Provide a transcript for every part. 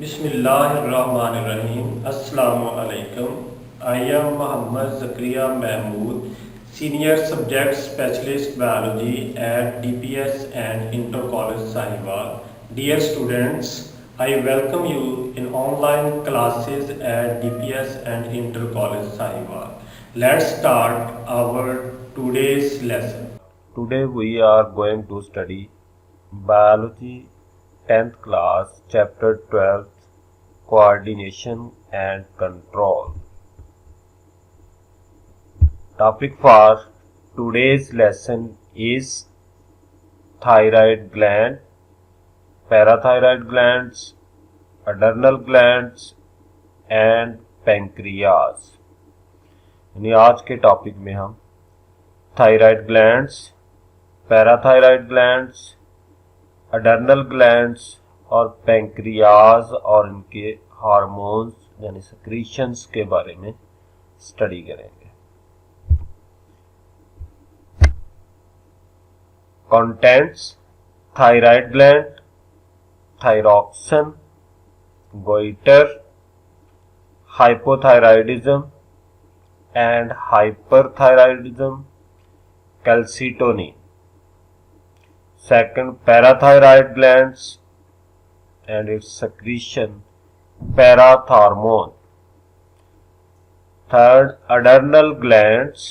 बिस्मिल्लाहिर्रहमानिर्रहीम। अस्सलामु अलैकुम। I am Mohammad Zakaria Mahmood, senior subject specialist biology at DPS and Inter College Sahiwal. Dear students, I welcome you in online classes at DPS and Inter College Sahiwal. Let's start our today's lesson. Today we are going to study Biology 10th class chapter 12 Coordination and Control. Topic for today's lesson is thyroid gland, parathyroid glands, adrenal glands and pancreas. यानी आज के topic में हम thyroid glands, parathyroid glands, adrenal glands और pancreas और इनके hormones यानी secretions के बारे में स्टडी करेंगे। Contents: thyroid gland, thyroxine, goitre, hypothyroidism and hyperthyroidism, calcitonin. Second, parathyroid glands and its secretion, parathormone. Third, adrenal glands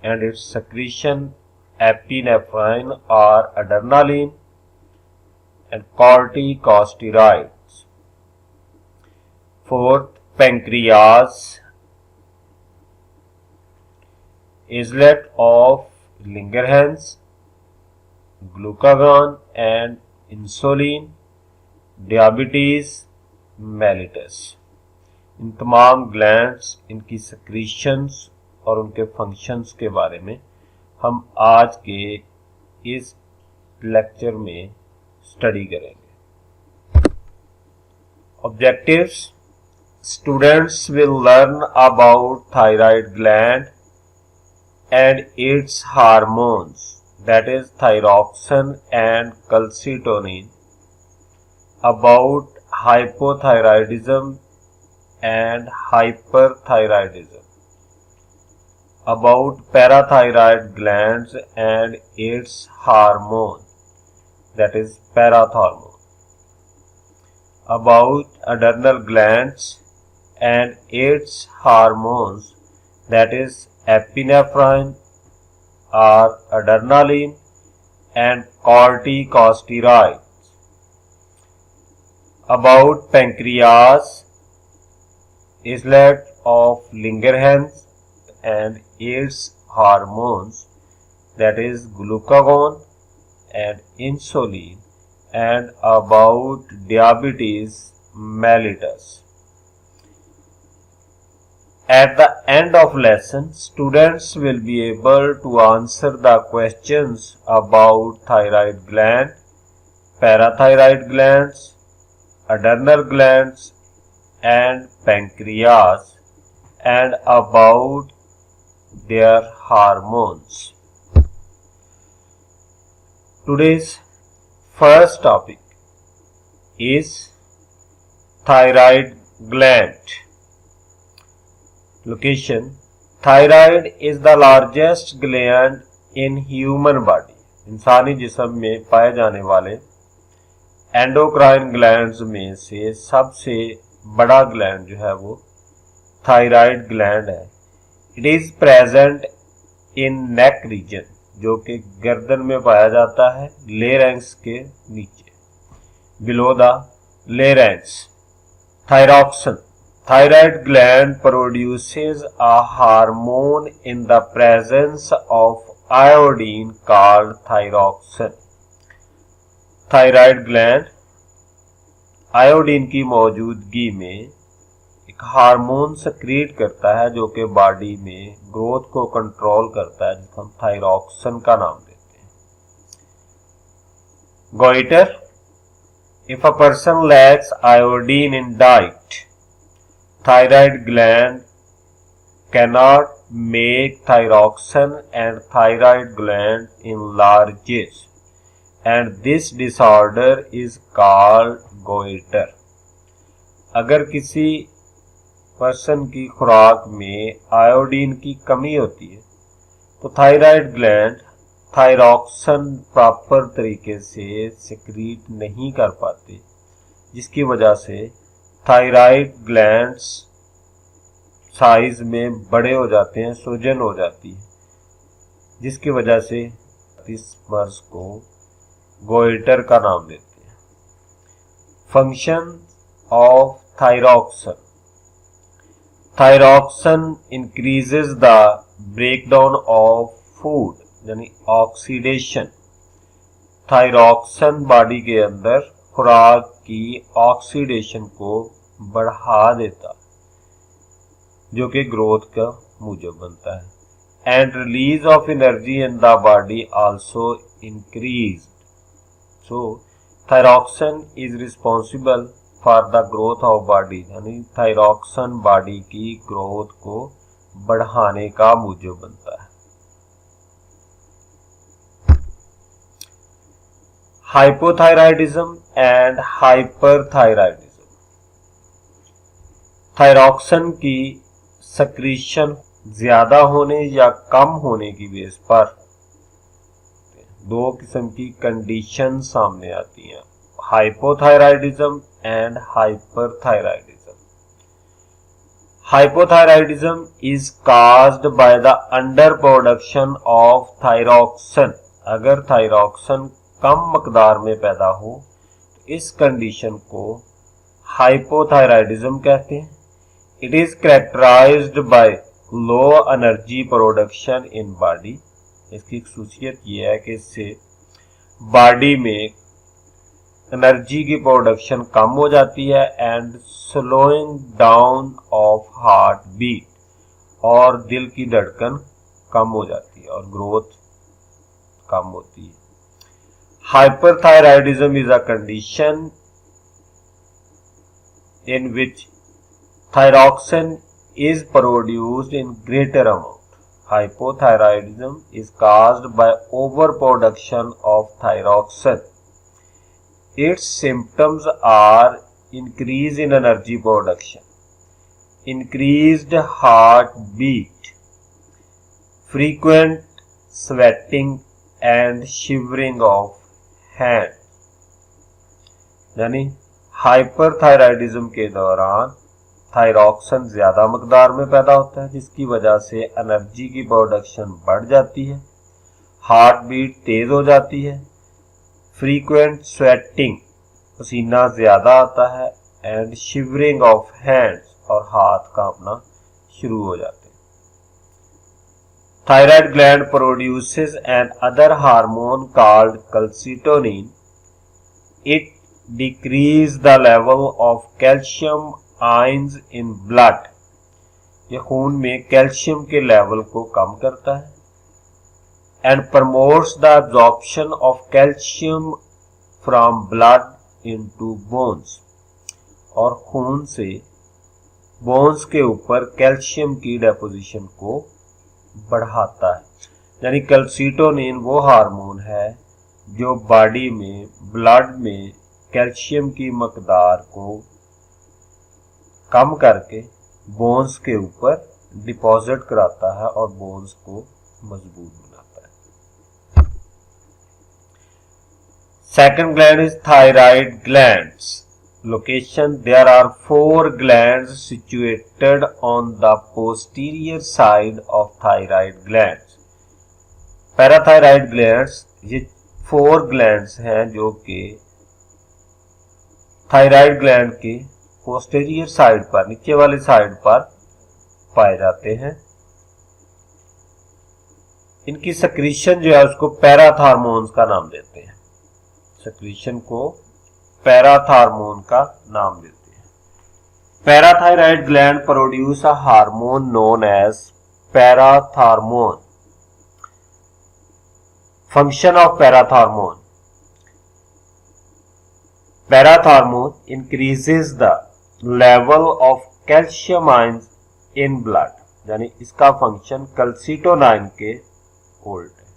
and its secretion, epinephrine or adrenaline and corticosteroids. Fourth, pancreas, islet of Langerhans, glucagon and insulin, diabetes mellitus. इन तमाम glands, इनकी secretions और उनके functions के बारे में हम आज के इस लेक्चर में स्टडी करेंगे। Objectives: students will learn about thyroid gland and its hormones, that is thyroxine and calcitonin, about hypothyroidism and hyperthyroidism, about parathyroid glands and its hormone, that is parathormone, about adrenal glands and its hormones, that is epinephrine or adrenaline and corticosteroids, about pancreas, islet of Langerhans and its hormones, that is glucagon and insulin, and about diabetes mellitus. At the end of lesson, students will be able to answer the questions about thyroid gland, parathyroid glands, adrenal glands and pancreas and about their hormones. Today's first topic is thyroid gland. Location: thyroid is the largest gland in human body. इंसानी जिस्म में पाए जाने वाले endocrine glands में से सबसे बड़ा ग्लैंड जो है वो थायराइड ग्लैंड है। It is present in neck region, जो कि गर्दन में पाया जाता है, लेरेंक्स के नीचे, below the larynx. Thyroxine: thyroid gland produces a hormone in the presence of iodine called thyroxine. Thyroid gland iodine की मौजूदगी में एक हार्मोन सक्रिएट करता है जो कि बॉडी में ग्रोथ को कंट्रोल करता है, जिसको हम थायरॉक्सिन का नाम देते हैं। Goitre: if a person lacks iodine in diet, thyroid gland cannot make thyroxine and thyroid gland enlarges and this disorder is called goitre. अगर किसी पर्सन की खुराक में आयोडीन की कमी होती है तो थायराइड ग्लैंड थायरॉक्सिन प्रॉपर तरीके से सिक्रीट नहीं कर पाते, जिसकी वजह से थायराइड ग्लैंड्स साइज में बड़े हो जाते हैं, सूजन हो जाती है, जिसकी वजह से इस मर्ज को गोइटर का नाम देते हैं। Function of thyroxine. Thyroxine increases the breakdown of food, यानी ऑक्सीडेशन। थायरॉक्सिन बॉडी के अंदर खुराक की ऑक्सीडेशन को बढ़ा देता, जो कि ग्रोथ का मूजब बनता है। And release of energy in the body also increase. So thyroxine is responsible for the growth of body, यानी थायरॉक्सिन बॉडी की ग्रोथ को बढ़ाने का मूजब बनता है। Hypothyroidism and hyperthyroidism. थायरॉक्सिन की सक्रीशन ज्यादा होने या कम होने की बेस पर दो किस्म की कंडीशन सामने आती हैं, hypothyroidism and hyperthyroidism. Hypothyroidism is caused by the under production of thyroxine. अगर थायरॉक्सिन कम मकदार में पैदा हो तो इस कंडीशन को हाइपोथायराइडिज्म कहते हैं। It is characterized by low energy production in body. इसकी खासियत यह है कि इससे बॉडी में एनर्जी की प्रोडक्शन कम हो जाती है and slowing down of heart beat, और दिल की धड़कन कम हो जाती है और ग्रोथ कम होती है। Hyperthyroidism is a condition in which thyroxine is produced in greater amount. Hypothyroidism is caused by overproduction of thyroxine. Its symptoms are increase in energy production, increased heartbeat, frequent sweating and shivering of hand. यानी hyperthyroidism के दौरान thyroxine ज्यादा मकदार में पैदा होता है, जिसकी वजह से एनर्जी की प्रोडक्शन बढ़ जाती है, हार्ट बीट तेज हो जाती है, फ्रीक्वेंट स्वेटिंग पसीना ज्यादा आता है, एंड शिवरिंग ऑफ हैंड्स और हाथ कांपना शुरू हो जाते हैं। Thyroid gland produces an other hormone called calcitonin. It decreases the level of calcium ions in blood. ये खून में कैल्शियम के लेवल को कम करता है and promotes the absorption of calcium from blood into bones. और खून से बोन्स के ऊपर कैल्शियम की डेपोजिशन को बढ़ाता है। यानी कैल्सिटोनिन वो हार्मोन है जो बॉडी में ब्लड में कैल्शियम की मकदार को कम करके बोन्स के ऊपर डिपॉजिट कराता है और बोन्स को मजबूत बनाता है। Second gland is thyroid glands. Location: there are 4 glands situated on the posterior side of thyroid glands. Parathyroid glands, ये 4 glands हैं जो कि थायराइड ग्लैंड के पोस्टीरियर साइड पर, नीचे वाली साइड पर पाए जाते हैं। इनकी सक्रीशन जो है उसको पैराथार्मोन्स का नाम देते हैं। सक्रीशन को पैराथार्मोन का नाम देते हैं। Parathyroid gland produce a hormone known as parathormone. Function of parathormone: parathormone increases the level of calcium ions in blood, यानी इसका फंक्शन कैल्सिटोनाइन के उल्ट है।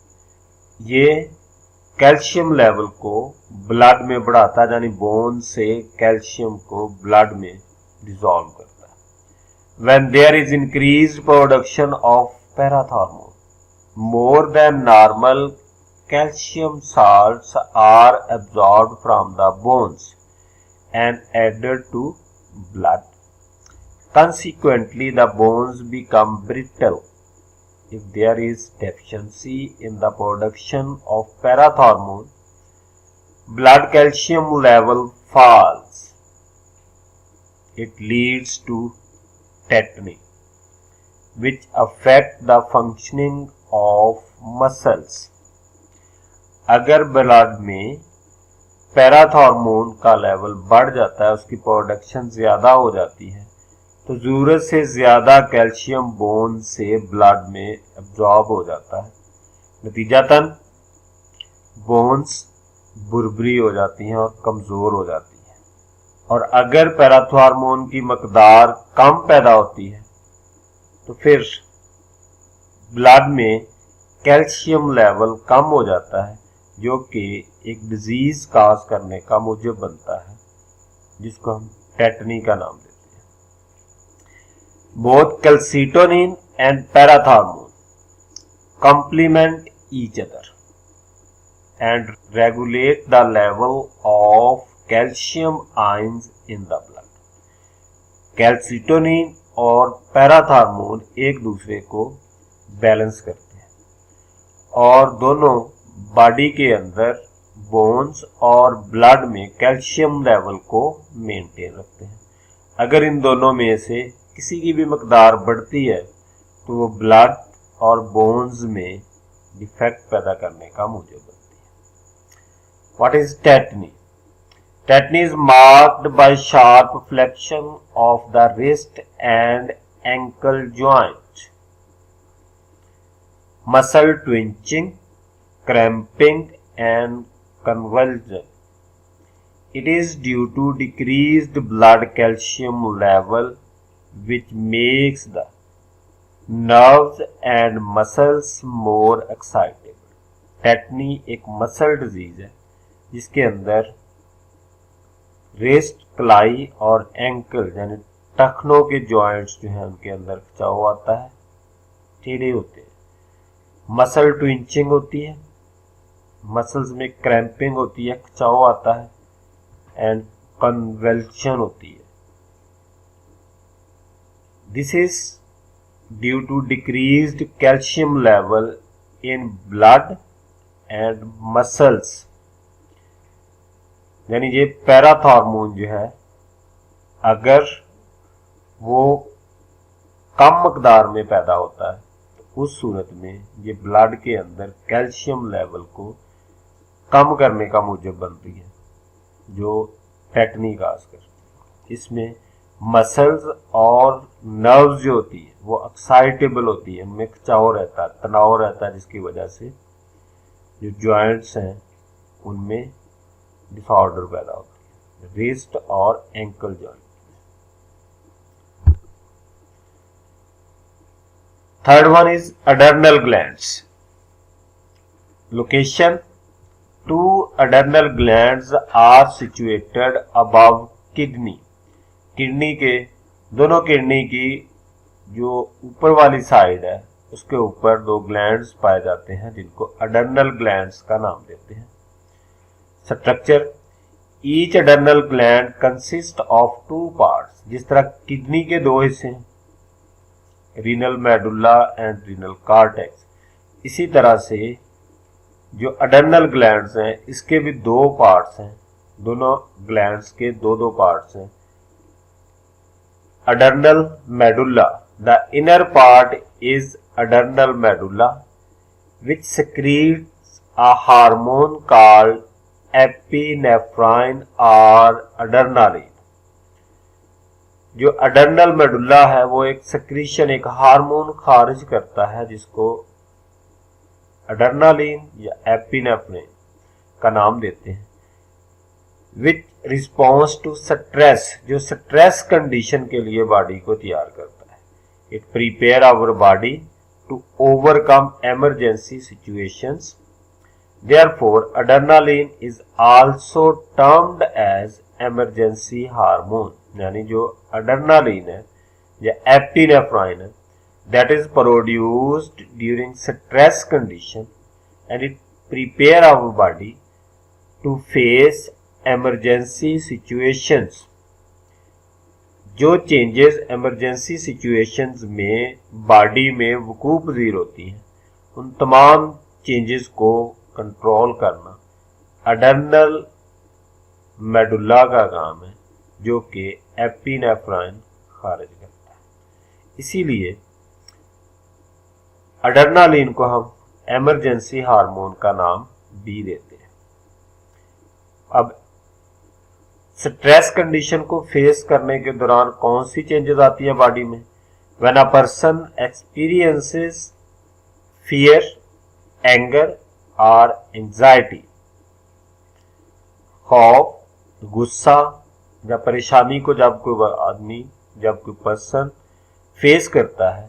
ये कैल्शियम लेवल को ब्लड में बढ़ाता है, यानी बोन से कैल्शियम को ब्लड में डिसॉल्व करता है। When there is increased production of parathormone more than normal, calcium salts are absorbed from the bones and added to blood. Consequently, the bones become brittle. If there is deficiency in the production of parathormone, blood calcium level falls. It leads to tetany, which affect the functioning of muscles. अगर blood में parathormone का level बढ़ जाता है, उसकी production ज़्यादा हो जाती है, तो ज़रूरत से ज़्यादा कैल्शियम बोन से ब्लड में एब्जॉर्ब हो जाता है। नतीजतन बोन्स बुरबरी हो जाती हैं और कमज़ोर हो जाती हैं। और अगर पैराथॉर्मोन की मकदार कम पैदा होती है तो फिर ब्लड में कैल्शियम लेवल कम हो जाता है, जो कि एक डिजीज काज करने का मूजब बनता है, जिसको हम टेटनी का नाम देते हैं। Both calcitonin and parathormone complement each other and regulate the level of calcium ions in the blood. Calcitonin और पैराथॉर्मोन एक दूसरे को बैलेंस करते हैं और दोनों बॉडी के अंदर बोन्स और ब्लड में कैल्शियम लेवल को मेंटेन रखते हैं। अगर इन दोनों में से किसी की भी मकदार बढ़ती है तो वो ब्लड और बोन्स में डिफेक्ट पैदा करने का मूजब बनती है। What is tetany? Tetany is marked by sharp flexion of the wrist and ankle joint, muscle twitching, cramping and convulsion. It is due to decreased blood calcium level, which makes the nerves and muscles more excitable. Tetani एक muscle disease है जिसके अंदर wrist, कलाई और ankle यानी टखनों के joints जो हैं उनके अंदर खिंचाव आता है, टेढ़े होते हैं। मसल ट्विंचिंग होती है, मसल्स में क्रैम्पिंग होती है, खिंचाव आता है, एंड कन्वल्शन होती है। This is due to decreased calcium level in blood and muscles. यानी ये पैराथॉर्मोन जो है अगर वो कम मकदार में पैदा होता है तो उस सूरत में ये ब्लड के अंदर कैल्शियम लेवल को कम करने का मूजब बनती है, जो टेटनी काज करती है। इसमें मसल्स और नर्व्स जो होती है वो एक्साइटेबल होती है, उनमें खिंचाव रहता है, तनाव रहता है, जिसकी वजह से जो जॉइंट्स हैं उनमें डिसऑर्डर पैदा होती है, रिस्ट और ankle joint. Third one is adrenal glands. Location: two adrenal glands are situated above kidney. Kidney के दोनों किडनी की जो ऊपर वाली साइड है उसके ऊपर दो ग्लैंड्स पाए जाते हैं जिनको अडर्नल ग्लैंड्स का नाम देते हैं। Structure: each adrenal gland consist of two parts. जिस तरह किडनी के दो हिस्से हैं, renal medulla and renal cortex, इसी तरह से जो अडर्नल ग्लैंड्स हैं इसके भी दो पार्ट्स हैं, दोनों ग्लैंड्स के दो दो पार्ट्स हैं। Adrenal medulla, the inner part is adrenal medulla which secretes a hormone called epinephrine or adrenaline. जो अडर्नल मेडुला है वो एक सेक्रीशन, एक हार्मोन खारिज करता है जिसको अडर्नालिन या एपिनेफ्रिन का नाम देते हैं। विच रिस्पॉन्स टू स्ट्रेस, जो स्ट्रेस कंडीशन के लिए बॉडी को तैयार करता है। It prepare our body to overcome emergency situations Therefore, adrenaline is also termed as emergency hormone. यानी जो adrenaline है या epinephrine है, that is produced during stress condition and it prepare our body to face emergency situations. जो changes emergency situations में body में वकूअ पज़ीर होती हैं, उन तमाम चेंजेस को कंट्रोल करना अड्रेनल मेडुला का काम है, जो कि एपिनेफ्राइन खारिज करता है। इसीलिए अड्रेनालिन को हम एमरजेंसी हार्मोन का नाम भी देते हैं। अब स्ट्रेस कंडीशन को फेस करने के दौरान कौन सी चेंजेस आती है बॉडी में? When a person experiences fear, anger और एंजाइटी, खौफ, गुस्सा या परेशानी को जब कोई पर्सन फेस करता है,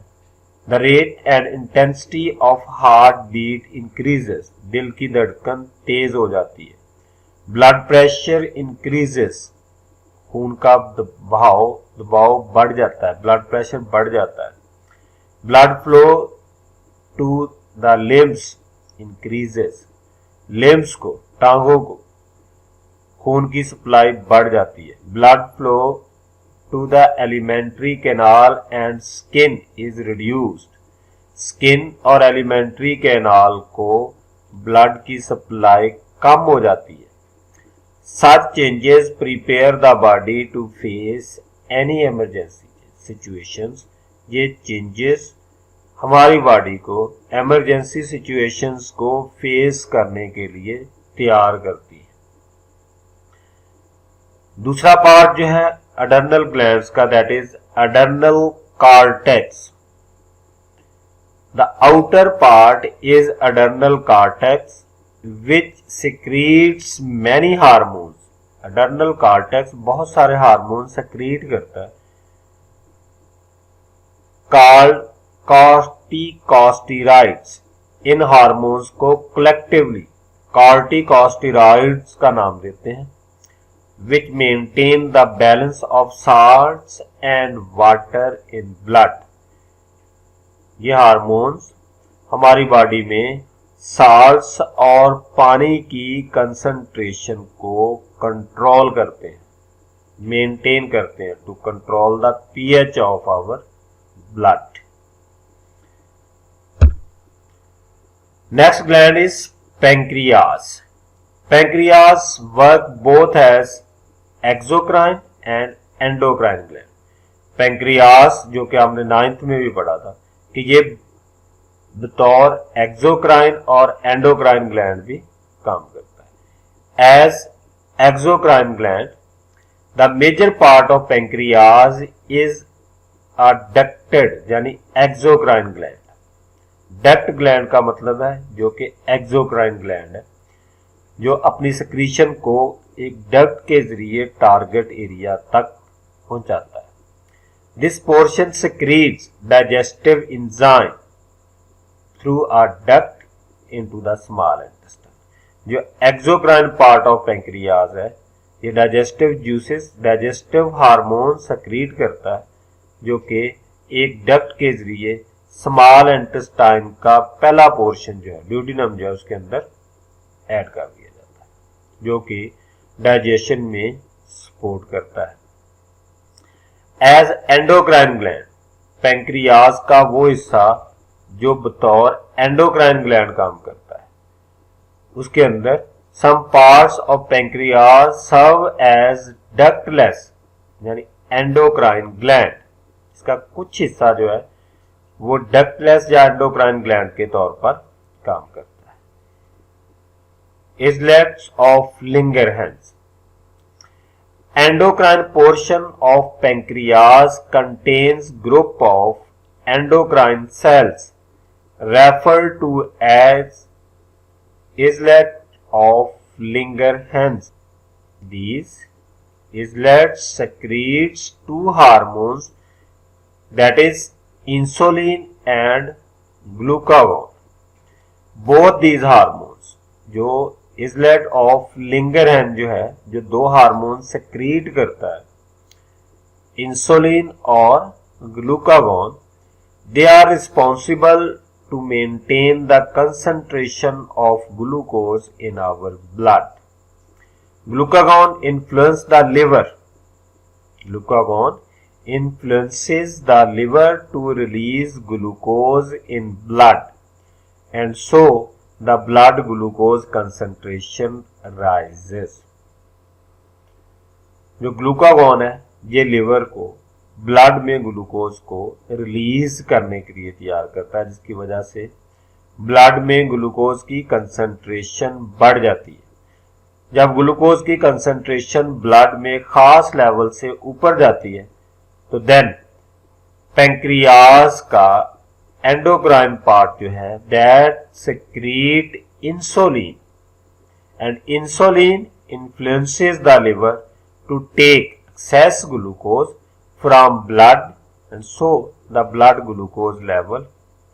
the rate and intensity of heart beat increases, दिल की धड़कन तेज हो जाती है। ब्लड प्रेशर इंक्रीजेस, खून का दबाव बढ़ जाता है, ब्लड प्रेशर बढ़ जाता है। Blood flow to the limbs increases, limbs को, टांगों को खून की सप्लाई बढ़ जाती है। Blood flow to the alimentary canal and skin is reduced, skin और एलिमेंट्री कैनाल को ब्लड की सप्लाई कम हो जाती है। Such changes prepare the body to face any emergency situations. ये changes हमारी बॉडी को emergency situations को फेस करने के लिए तैयार करती है। दूसरा पार्ट जो है अड्रेनल ग्लैंड्स का, that is adrenal cortex. The outer part is adrenal cortex which secretes many hormones. Adrenal cortex बहुत सारे हार्मोन सेक्रीट करता है, कॉल्ड कॉर्टिकोस्टेरॉइड्स। इन हार्मोन्स को कलेक्टिवली कॉर्टिकोस्टेरॉइड्स का नाम देते हैं, which maintain the balance of salts and water in blood. ये हार्मोन्स हमारी बॉडी में साल्ट्स और पानी की कंसंट्रेशन को कंट्रोल करते हैं, मेंटेन करते हैं, to control the pH of our blood. Next gland is pancreas. Pancreas work both as exocrine and endocrine gland. Pancreas, जो कि हमने 9th में भी पढ़ा था कि ये बतौर एक्सोक्राइन और एंडोक्राइन ग्लैंड भी काम करता है। As exocrine gland, the major part of pancreas is a ducted यानी एक्सोक्राइन ग्लैंड। डक्ट ग्लैंड का मतलब है जो कि एक्सोक्राइन ग्लैंड है, जो अपनी सिक्रीशन को एक डक्ट के जरिए टारगेट एरिया तक पहुंचाता है। This portion secretes digestive enzyme through a duct into the small intestine. जो एक्सोक्राइन पार्ट ऑफ पैंक्रियाज है, ये digestive juices, digestive hormone secrete करता है, जो कि एक डक्ट के जरिए स्मॉल इंटेस्टाइन का पहला पोर्शन जो है, ड्यूडिनम जो है, उसके अंदर ऐड कर दिया जाता है, जो कि डाइजेशन में सपोर्ट करता है। एज एंडोक्राइन ग्लैंड, पैंक्रियाज का वो हिस्सा जो बतौर एंडोक्राइन ग्लैंड काम करता है, उसके अंदर some parts of pancreas serve as ductless यानी एंडोक्राइन ग्लैंड। इसका कुछ हिस्सा जो है वो डक्टलेस या एंडोक्राइन ग्लैंड के तौर पर काम करता है। Islets of Langerhans. Endocrine portion of pancreas contains group of endocrine cells referred to as islet of Langerhans. These islets secretes two hormones, that is insulin and glucagon. Both these hormones, जो इजलेट of लिंगरहेन जो है, जो दो hormone secrete करता है, insulin और glucagon, they are responsible to maintain the concentration of glucose in our blood. Glucagon influences the liver. Glucagon influences the liver to release glucose in blood, and so the blood glucose concentration rises. जो glucagon है ये liver को blood में glucose को release करने के लिए तैयार करता है, जिसकी वजह से ब्लड में ग्लूकोज की कंसंट्रेशन बढ़ जाती है। जब ग्लूकोज की कंसंट्रेशन ब्लड में खास लेवल से ऊपर जाती है तो देन पैंक्रियाज का एंडोक्राइन पार्ट जो है that secrete insulin, and insulin influences the liver to take excess glucose from blood, and so the blood glucose level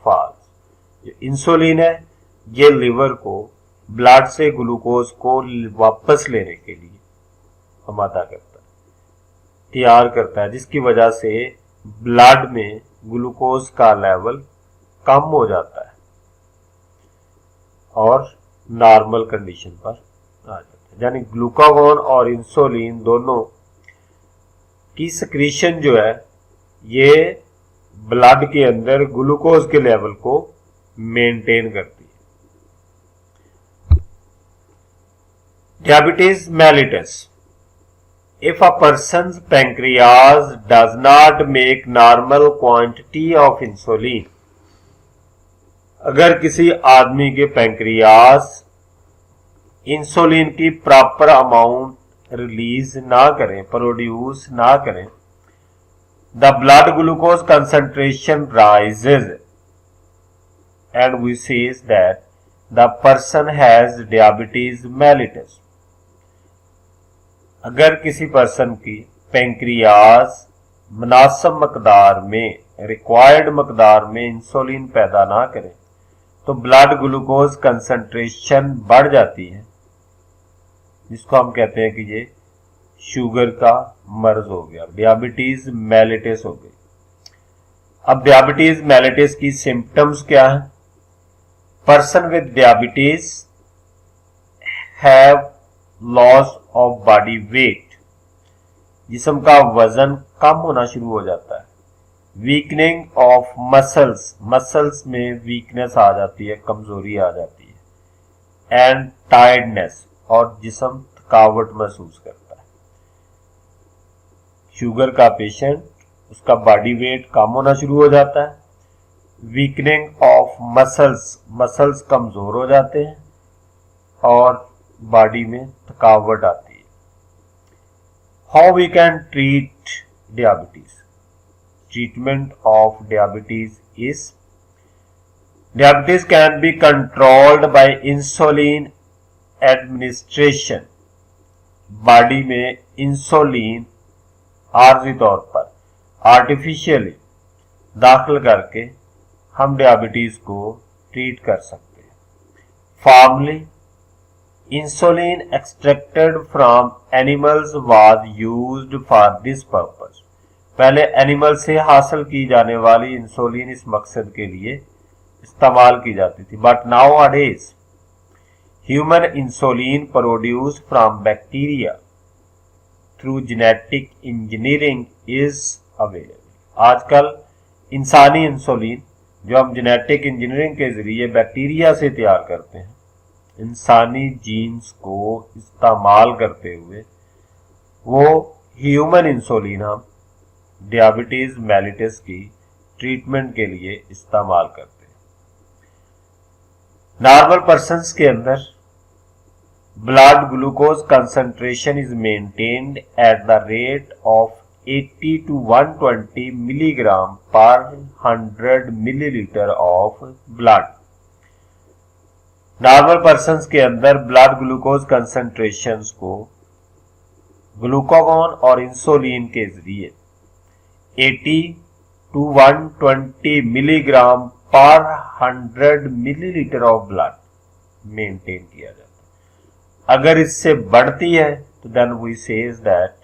falls. जो इंसुलिन है ये लिवर को ब्लड से ग्लूकोज को वापस लेने के लिए आमादा करता है, तैयार करता है, जिसकी वजह से ब्लड में ग्लूकोज का लेवल कम हो जाता है और नॉर्मल कंडीशन पर आ जाता है। यानी ग्लूकागॉन और इंसुलिन दोनों की सिक्रीशन जो है ये ब्लड के अंदर ग्लूकोज के लेवल को मेंटेन करती है। Diabetes mellitus, if a person's pancreas does not make normal quantity of insulin, अगर किसी आदमी के पैंक्रियाज इंसुलिन की प्रॉपर अमाउंट रिलीज ना करें, प्रोड्यूस ना करें, the blood glucose concentration rises and we says that the person has diabetes mellitus. अगर किसी पर्सन की पैंक्रियाज मुनासिब मकदार में, रिक्वायर्ड मकदार में इंसुलिन पैदा ना करें तो ब्लड ग्लूकोज कंसंट्रेशन बढ़ जाती है, जिसको हम कहते हैं कि ये शुगर का मर्ज हो गया, डायबिटीज मेलिटस हो गई। अब डायबिटीज मेलिटस की सिम्टम्स क्या है? Person with diabetes have loss of body weight, जिस्म का वजन कम होना शुरू हो जाता है। वीकनिंग ऑफ मसल्स, मसल्स में वीकनेस आ जाती है, कमजोरी आ जाती है। एंड टायर्डनेस, और जिस्म थकावट महसूस करता है। शुगर का पेशेंट, उसका बॉडी वेट कम होना शुरू हो जाता है। वीकनिंग ऑफ मसल्स, मसल्स कमजोर हो जाते हैं और बॉडी में थकावट आती है। How we can treat diabetes? Treatment of diabetes is, diabetes can be controlled by insulin administration. Body में इंसुलिन आर्जी तौर पर आर्टिफिशियली दाखिल करके हम डायबिटीज को ट्रीट कर सकते हैं। Formally, insulin extracted from animals was used for this purpose. पहले एनिमल से हासिल की जाने वाली इंसुलिन इस मकसद के लिए इस्तेमाल की जाती थी, बट नाउ अडेज human insulin produce from bacteria through genetic engineering is available. आजकल इंसानी इंसुलिन जो हम जेनेटिक इंजीनियरिंग के जरिए बैक्टीरिया से तैयार करते हैं, इंसानी जीन्स को इस्तेमाल करते हुए वो ह्यूमन इंसुलिन हम डायबिटीज मेलिटस की ट्रीटमेंट के लिए इस्तेमाल करते हैं। नॉर्मल पर्सन्स के अंदर blood glucose concentration is maintained at the rate of 80 to 120 milligram per 100 milliliter of blood. Normal persons के अंदर ब्लड ग्लूकोज कंसंट्रेशंस को ग्लूकागॉन और इंसुलिन के जरिए 80 to 120 milligram per 100 millilitre of blood maintain किया जाता है। अगर इससे बढ़ती है तो then we says that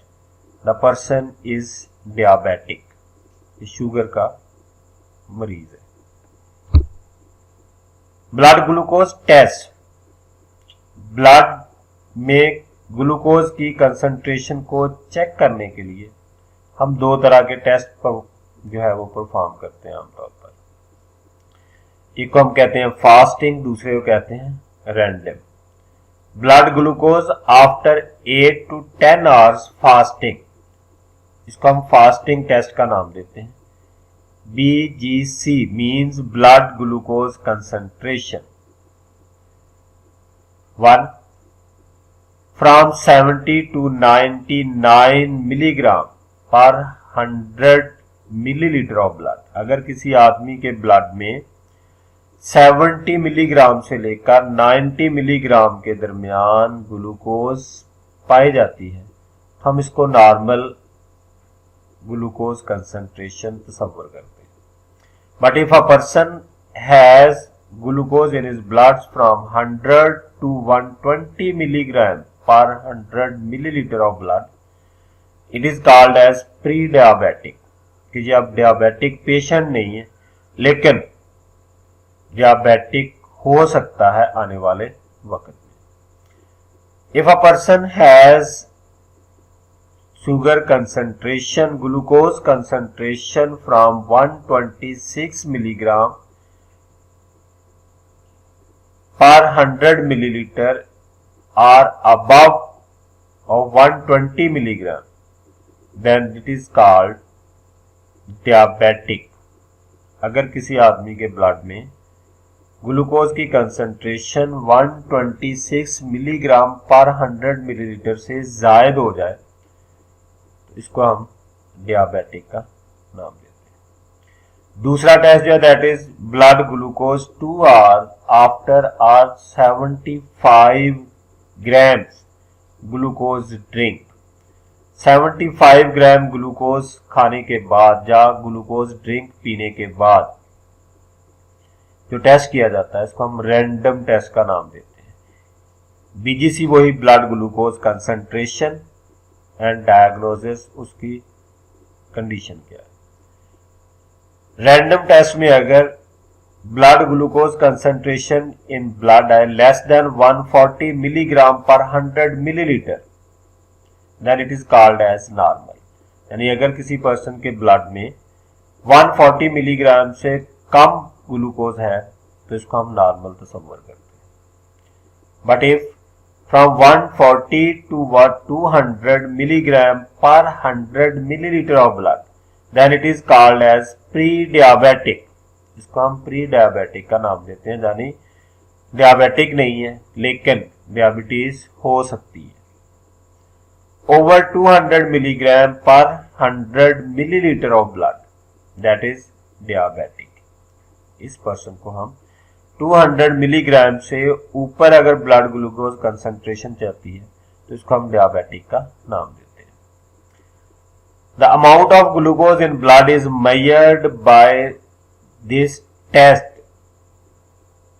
the person is diabetic, sugar का मरीज है। ब्लड ग्लूकोज टेस्ट, ब्लड में ग्लूकोज की कंसंट्रेशन को चेक करने के लिए हम दो तरह के टेस्ट जो है वो परफॉर्म करते हैं आमतौर पर। एक को हम कहते हैं फास्टिंग, दूसरे को कहते हैं random. Blood glucose after 8 to 10 hours fasting, इसको हम फास्टिंग टेस्ट का नाम देते हैं। BGC means blood glucose concentration 1 from 70 to 99 milligram per 100 millilitre of blood. अगर किसी आदमी के ब्लड में 70 मिलीग्राम से लेकर 90 मिलीग्राम के दरमियान ग्लूकोज पाई जाती है तो हम इसको नॉर्मल ग्लूकोज कंसंट्रेशन तस्वर करते हैं। But if a person has glucose in his blood from 100 to 120 milligram per 100 millilitre of blood, it is called as pre diabetic, कि जब डायबिटिक पेशेंट नहीं है लेकिन डायबिटिक हो सकता है आने वाले वक्त में। If a person has sugar concentration, glucose concentration from 126 milligram per 100 millilitre or above of 120 milligram, then it is called diabetic। अगर किसी आदमी के ब्लड में ग्लूकोज की कंसंट्रेशन 126 मिलीग्राम पर 100 मिलीलीटर से जायद हो जाए तो इसको हम डियाबेटिक का नाम देते हैं। दूसरा टेस्ट जो है that is blood glucose 2 hours after are 75 grams glucose drink. 75 gram glucose खाने के बाद या ग्लूकोज ड्रिंक पीने के बाद जो टेस्ट किया जाता है इसको हम रैंडम टेस्ट का नाम देते हैं। BGC वही blood glucose concentration and diagnosis, उसकी कंडीशन क्या है। रैंडम टेस्ट में अगर blood glucose concentration in blood है less than 140 milligram per 100 milliliter, then it is called as normal. यानी अगर किसी पर्सन के ब्लड में 140 मिलीग्राम से कम ग्लूकोज है तो इसको हम नॉर्मल तस्वर करते हैं। But if from 140 to 200 milligram per 100 millilitre of blood, then it is called as pre diabetic. इसको हम प्री डायबिटिक का नाम देते हैं, यानी डायबिटिक नहीं है लेकिन डायबिटीज हो सकती है। Over 200 milligram per 100 millilitre of blood, that is diabetic. इस पर्सन को हम 200 मिलीग्राम से ऊपर अगर ब्लड ग्लूकोज कंसंट्रेशन चाहती है तो इसको हम डायबिटिक का नाम देते हैं। The amount of glucose in blood is measured by this test,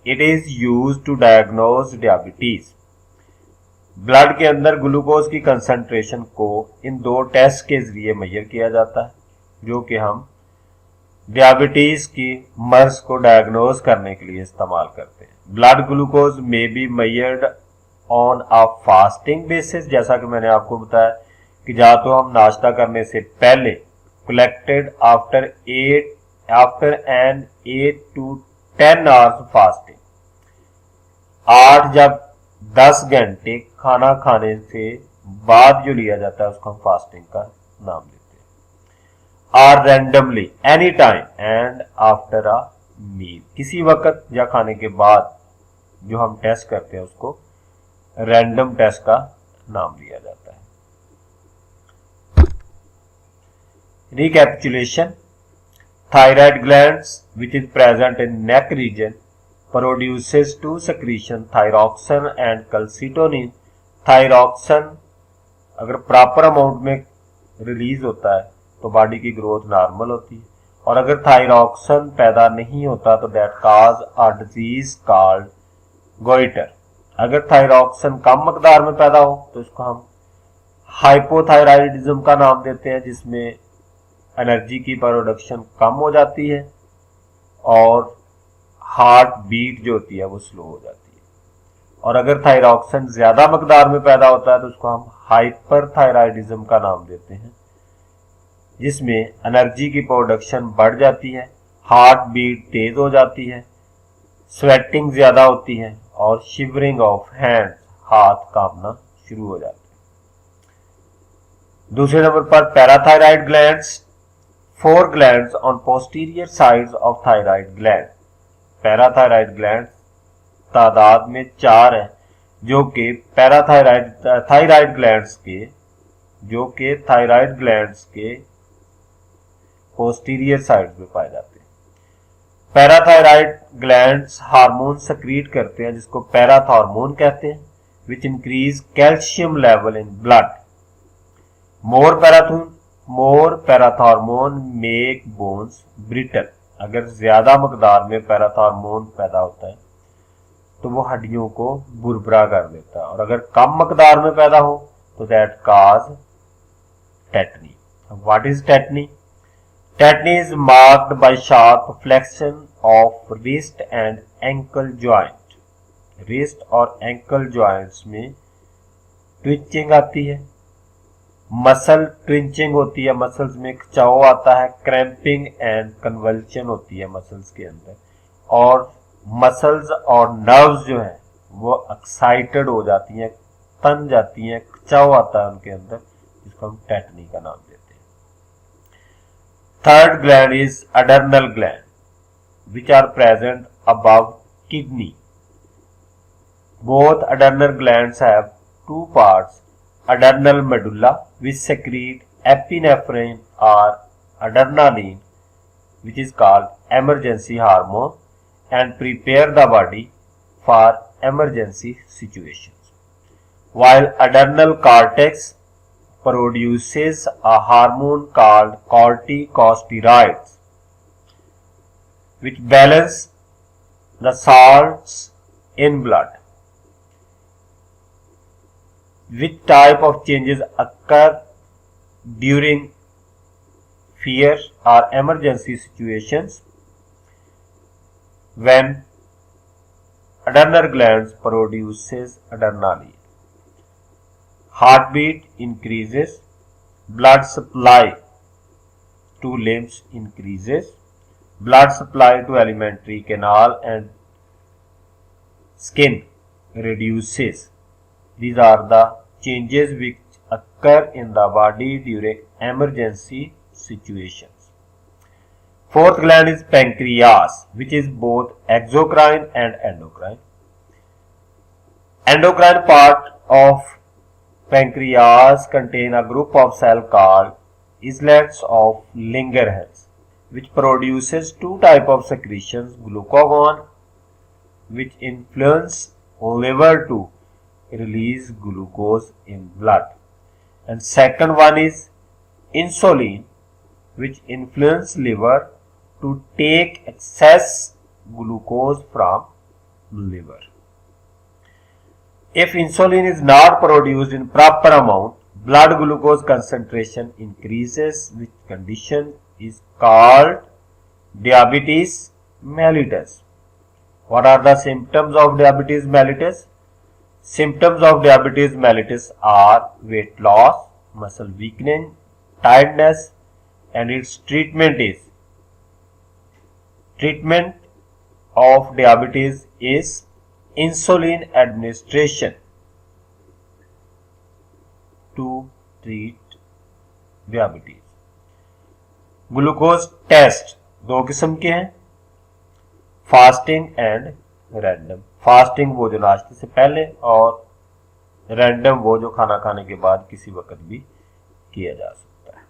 it is used to diagnose diabetes। Blood के अंदर ग्लूकोज की कंसंट्रेशन को इन दो टेस्ट के जरिए मेजर किया जाता है जो कि हम डायबिटीज की मर्ज को डायग्नोज करने के लिए इस्तेमाल करते हैं। ब्लड ग्लूकोज में be measured on a fasting basis, जैसा कि मैंने आपको बताया कि या तो हम नाश्ता करने से पहले, collected after an 8 to 10 hours fasting, 8 या 10 घंटे खाना खाने से बाद जो लिया जाता है उसको हम फास्टिंग का नाम देते हैं। Or randomly any time and after a meal, किसी वक्त या खाने के बाद जो हम टेस्ट करते हैं उसको रैंडम टेस्ट का नाम दिया जाता है। Recapitulation, thyroid glands which is present in neck region produces two secretion, thyroxine and calcitonin। Thyroxine अगर प्रॉपर अमाउंट में रिलीज होता है तो बॉडी की ग्रोथ नॉर्मल होती है, और अगर थायरॉक्सिन पैदा नहीं होता तो that cause a disease called goitre. अगर थायरॉक्सिन कम मकदार में पैदा हो तो इसको हम हाइपोथायराइडिज्म का नाम देते हैं, जिसमें एनर्जी की प्रोडक्शन कम हो जाती है और हार्ट बीट जो होती है वो स्लो हो जाती है। और अगर थायरॉक्सिन ज्यादा मकदार में पैदा होता है तो उसको हम हाइपरथायराइडिज्म का नाम देते हैं, जिसमें एनर्जी की प्रोडक्शन बढ़ जाती है, हार्ट बीट तेज हो जाती है, स्वेटिंग ज्यादा होती है और शिवरिंग ऑफ हैंड, हाथ कांपना शुरू हो जाते हैं। दूसरे नंबर पर parathyroid glands, 4 glands on posterior sides of thyroid gland. Parathyroid gland तादाद में 4 है, जो कि थायराइड ग्लैंड्स के पोस्टीरियर साइड्स में पाए जाते हैं। पैराथायराइड ग्लैंड्स हार्मोन सेक्रीट करते हैं, जिसको पैराथॉर्मोन कहते हैं, which increase calcium level in blood. More parathormone make bones brittle. अगर ज्यादा मकदार में पैराथॉर्मोन पैदा होता है तो वो हड्डियों को बुरबुरा कर देता है, और अगर कम मकदार में पैदा हो तो that cause tetani. What is tetany? Tetany is marked by sharp flexion of wrist and ankle joint. Wrist और एंकल जॉइंट्स में ट्विचिंग आती है, मसल ट्विंचिंग होती है, मसल्स में खिंचाव आता है, क्रैम्पिंग एंड कन्वल्शन होती है मसल्स के अंदर, और मसल्स और नर्व्स जो है वो एक्साइटेड हो जाती हैं, तन जाती हैं, खिंचाव आता है उनके अंदर, जिसको हम टेटनी का नाम देते हैं। Third gland is adrenal gland, which are present above kidney. Both adrenal glands have 2 parts, adrenal medulla, which secrete epinephrine or adrenaline, which is called emergency hormone, and prepare the body for emergency situations. While adrenal cortex produces a hormone called corticosteroids, which balance the salts in blood. Which type of changes occur during fear or emergency situations? When adrenal glands produces adrenaline, heartbeat increases, blood supply to limbs increases, blood supply to alimentary canal and skin reduces. These are the changes which occur in the body during emergency situations. Fourth gland is pancreas, which is both exocrine and endocrine. Endocrine part of pancreas contain a group of cells called islets of Langerhans, which produces 2 types of secretions: glucagon, which influence liver to release glucose in blood, and second one is insulin, which influence liver to take excess glucose from liver. If insulin is not produced in proper amount, blood glucose concentration increases, which condition is called diabetes mellitus. What are the symptoms of diabetes mellitus? Symptoms of diabetes mellitus are weight loss, muscle weakening, tiredness, and its treatment of diabetes is insulin administration to treat diabetes. Glucose test 2 किस्म के हैं, fasting and random. Fasting वो जो नाश्ते से पहले, और random वो जो खाना खाने के बाद किसी वक्त भी किया जा सकता है।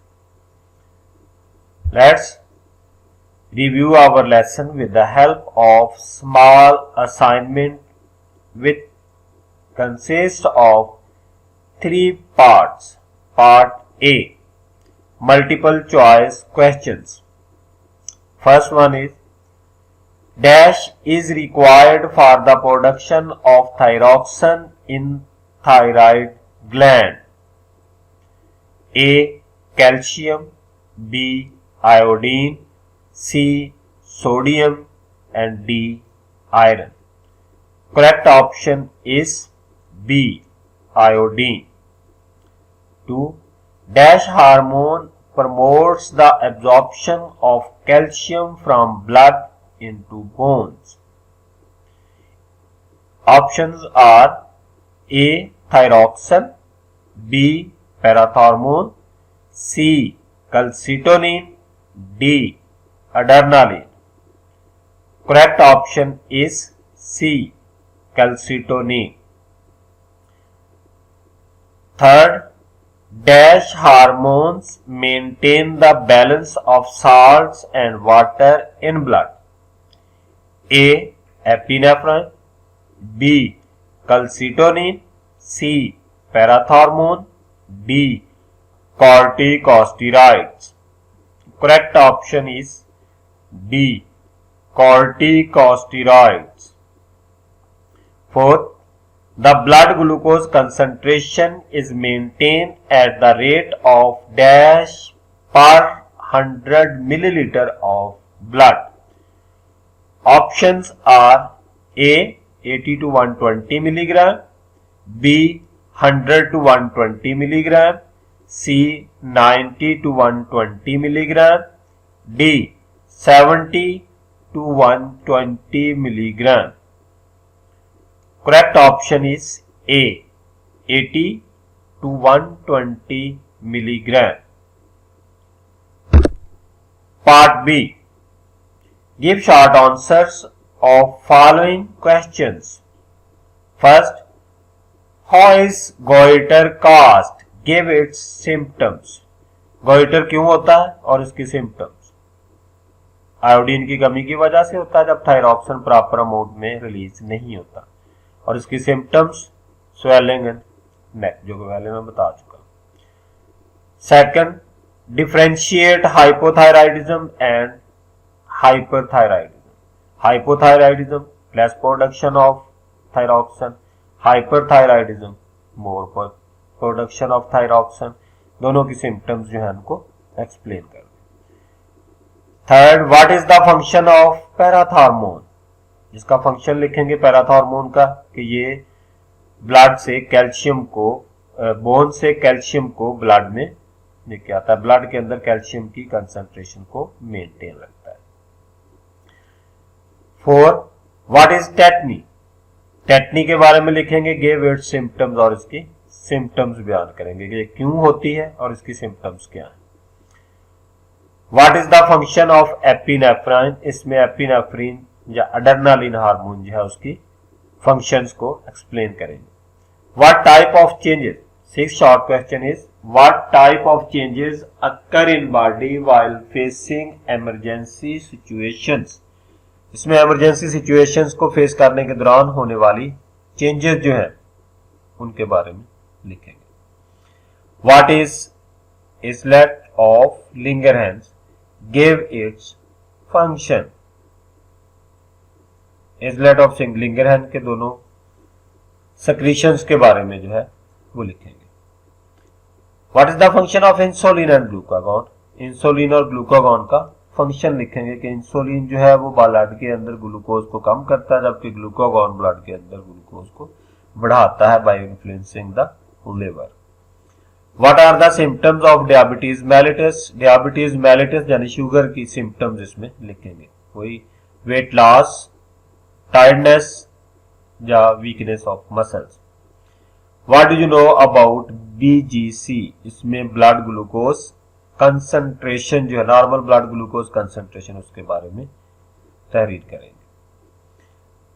Let's review our lesson with the help of small assignment with consist of 3 parts. Part A, multiple choice questions. First one is, dash is required for the production of thyroxine in thyroid gland? A. Calcium, B. Iodine, C. Sodium, and D. Iron. Correct option is B. Iodine. 2. Dash hormone promotes the absorption of calcium from blood into bones. Options are A. Thyroxine, B. Parathormone, C. Calcitonin, D. Adrenaline. Correct option is C. Calcitonin. Third, dash hormones maintain the balance of salts and water in blood. A. Epinephrine, B. Calcitonin, C. Parathormone, D. Corticosteroids. Correct option is D. Corticosteroids. Fourth, the blood glucose concentration is maintained at the rate of dash per 100 milliliter of blood. Options are A. 80 to 120 milligram, B. 100 to 120 milligram, C. 90 to 120 milligram, D. 70 to 120 milligram. Correct option is A. 80 to 120 milligram. Part B. Give short answers of following questions. First, how is goiter caused? Give its symptoms. goiter क्यों होता है और इसकी symptoms? Iodine की कमी की वजह से होता है जब थायरॉक्सिन प्रॉपर अमाउंट में रिलीज नहीं होता, और इसकी सिम्टम्स स्वेलिंग एंड नेक, जो कि पहले मैं बता चुका। Second, differentiate hypothyroidism and hyperthyroidism. Hypothyroidism less production of thyroxine, hyperthyroidism more production of thyroxine, दोनों की सिम्टम्स जो है उनको एक्सप्लेन कर दें. Third, what is the function of parathormone. इसका फंक्शन लिखेंगे पैराथॉर्मोन का कि ये ब्लड से कैल्शियम को, बोन से कैल्शियम को ब्लड में लेके आता है, ब्लड के अंदर कैल्शियम की कंसंट्रेशन को मेंटेन रखता है. 4, व्हाट इज टेटनी. टेटनी के बारे में लिखेंगे गिव इट्स सिम्टम्स, और इसकी सिम्टम्स बयान करेंगे कि ये क्यों होती है और इसकी सिम्टम्स क्या है. What is the function of epinephrine. इसमें एपिनेफ्रिन या एड्रेनालिन हार्मोन जो है उसकी फंक्शंस को एक्सप्लेन करेंगे. What type of changes. 6 short question is what type of changes occur in body while facing emergency situations. इसमें इमरजेंसी सिचुएशंस को face करने के दौरान होने वाली चेंजेस जो है उनके बारे में लिखेंगे. What is islet of Langerhans. Give its function. Islet of Langerhans के दोनों सक्रीशंस के बारे में जो है वो लिखेंगे. What is the function of insulin and glucagon. Insulin और ग्लूकागॉन का फंक्शन लिखेंगे कि इंसुलिन जो है वो ब्लड के अंदर ग्लूकोज को कम करता है, जबकि ग्लूकागॉन ब्लड के अंदर ग्लूकोज को बढ़ाता है by influencing the liver. What are the symptoms of diabetes mellitus. Diabetes mellitus यानी शुगर की सिम्टम्स इसमें लिखेंगे. वही वेट लॉस, टायर्डनेस या weakness of muscles. What do you know about BGC. इसमें ब्लड ग्लूकोज कंसंट्रेशन जो है, नॉर्मल ब्लड ग्लूकोज कंसंट्रेशन, उसके बारे में तहरीर करेंगे.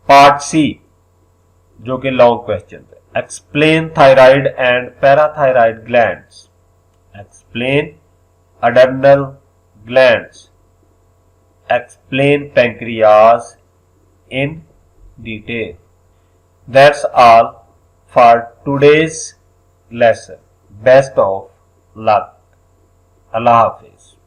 पार्ट C जो कि लॉन्ग क्वेश्चन है. Explain thyroid and parathyroid glands. Explain adrenal glands. Explain pancreas in detail. That's all for today's lesson. Best of luck. Allah Hafiz.